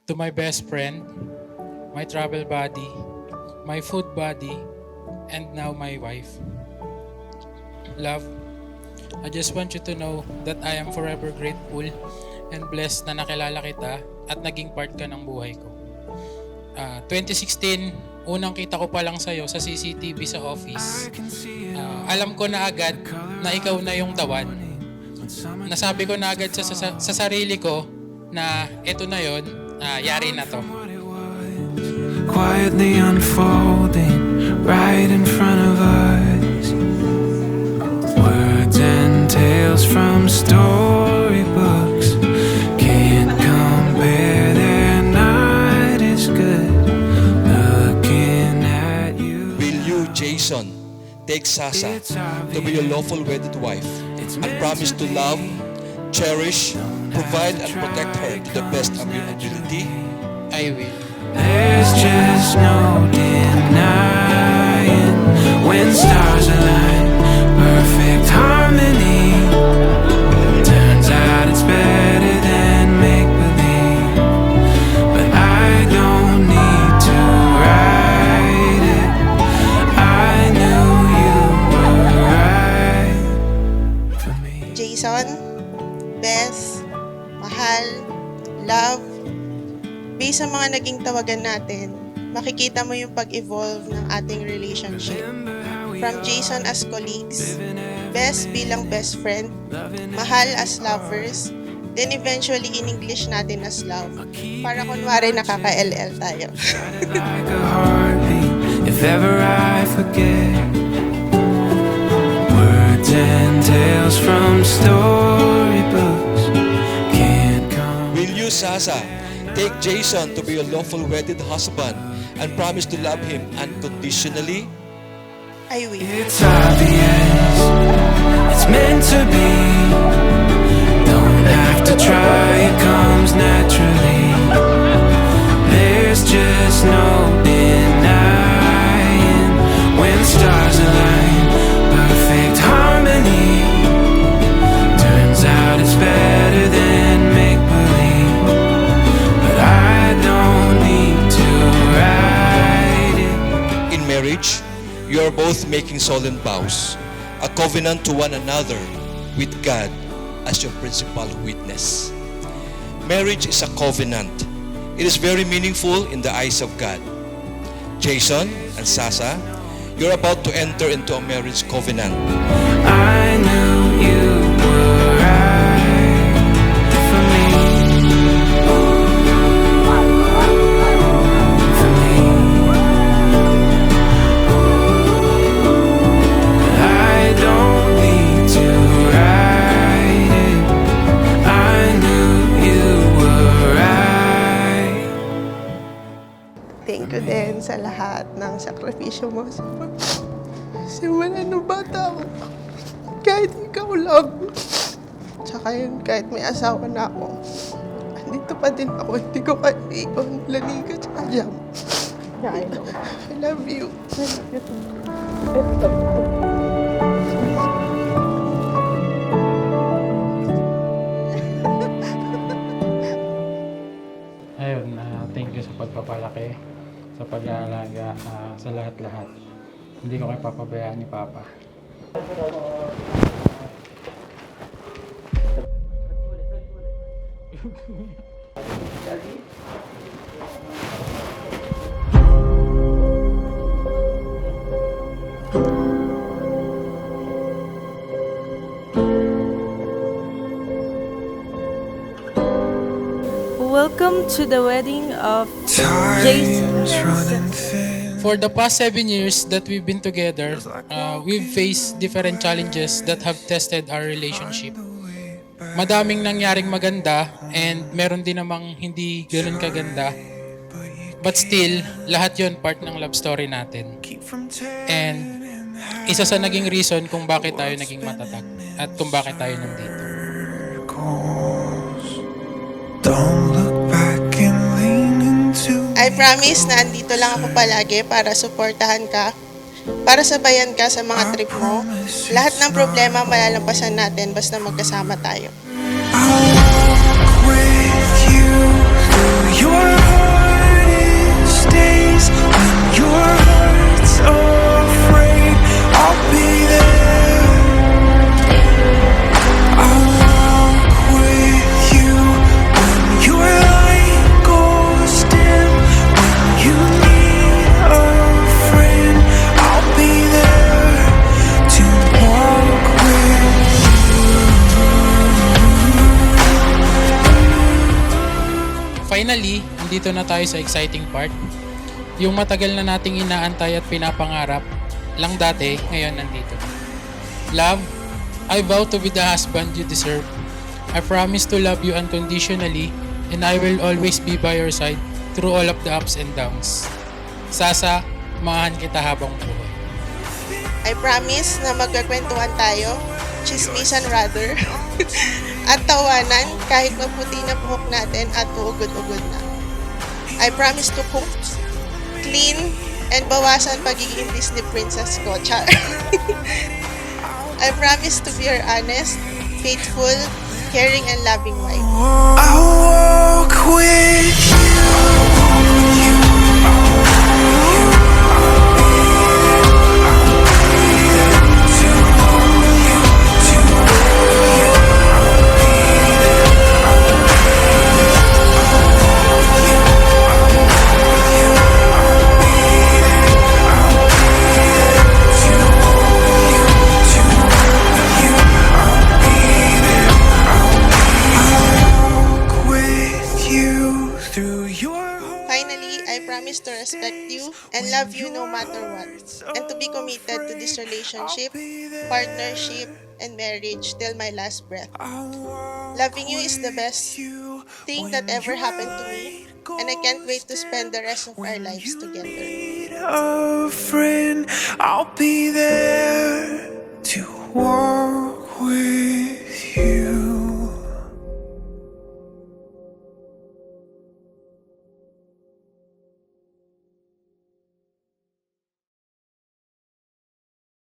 To my best friend, my travel buddy, my food buddy, and now my wife. Love, I just want you to know that I am forever grateful and blessed na nakilala kita at naging part ka ng buhay ko. 2016, unang kita ko pa lang sa'yo sa CCTV sa office. Alam ko na agad na ikaw na yung the one. Nasabi ko na agad sa sarili ko na eto na yon, yari na to. Quietly unfolding right in front of us. Words and tales from storybooks can't compare, their night is good. Looking at you. Will you, Jason, take Sasa to be your lawful wedded wife and promise to love, cherish, provide and protect her to the best of your ability? I will. There's just no denying when stars align, perfect harmony. Turns out it's better than make-believe, but I don't need to write it. I knew you were right for me. Jason, Beth, Mahal, Love, based sa mga naging tawagan natin, makikita mo yung pag-evolve ng ating relationship. From Jason as colleagues, Beth bilang best friend, Mahal as lovers, then eventually in English natin as love. Para kunwari nakaka-LL tayo. Like a heartbeat, if ever I forget. Words and tales from storybooks can't come. Will you, Sasa, take Jason to be your lawful wedded husband and promise to love him unconditionally? I will. It's obvious, it's meant to be. Don't have to try, it comes naturally. There's just no denying when stars align, perfect harmony. Turns out it's better than make-believe, but I don't need to write it. In marriage, you are both making solemn vows, a covenant to one another with God as your principal witness. Marriage is a covenant. It is very meaningful in the eyes of God. Jason and Sasa, you're about to enter into a marriage covenant. I knew you were right for me. For me. I don't need to write it. I knew you were right. Thank you din sa lahat ng sakripisyo mo. Simula nung bata ako, kahit ikaw lang. Tsaka yun, kahit may asawa na ako, andito pa din ako, hindi ko kayo iwan, Lanika tsaka Jam. Yeah, I know. I love you. I love you too. Ayun, thank you sa pagpapalaki, sa pag-aalaga, sa lahat-lahat. Hindi ko kayo papabayaan ni Papa. Welcome to the wedding of Jason. Time's running thin. For the past 7 years that we've been together, we've faced different challenges that have tested our relationship. Madaming nangyaring maganda and meron din namang hindi ganoon kaganda. But still, lahat yon part ng love story natin. Keep from And isa sa naging reason kung bakit tayo naging matatag at kung bakit tayo nandito. tears. Don't look back and lean into. I promise na andito lang ako palagi para suportahan ka, para sabayan ka sa mga trip mo. Lahat ng problema malalampasan natin basta magkasama tayo. I'll walk with you through your Finally, nandito na tayo sa exciting part. Yung matagal na nating inaantay at pinapangarap lang dati, ngayon nandito. Love, I vow to be the husband you deserve. I promise to love you unconditionally and I will always be by your side through all of the ups and downs. Sasa, mahan kita habang buhay. I promise na magkakwentuhan tayo, chismisan rather, at tawanan kahit maputi na buhok natin at uugod-ugod na. I promise to cook, clean, and bawasan pagiging Disney princess ko. Char. I promise to be your honest, faithful, caring, and loving wife. I walk with you through your Finally, I promise to respect you and love you no matter what, and to be committed to this relationship, partnership, and marriage till my last breath. Loving you is the best thing that ever happened to me, and I can't wait to spend the rest of our lives together. a friend. I'll be there to warm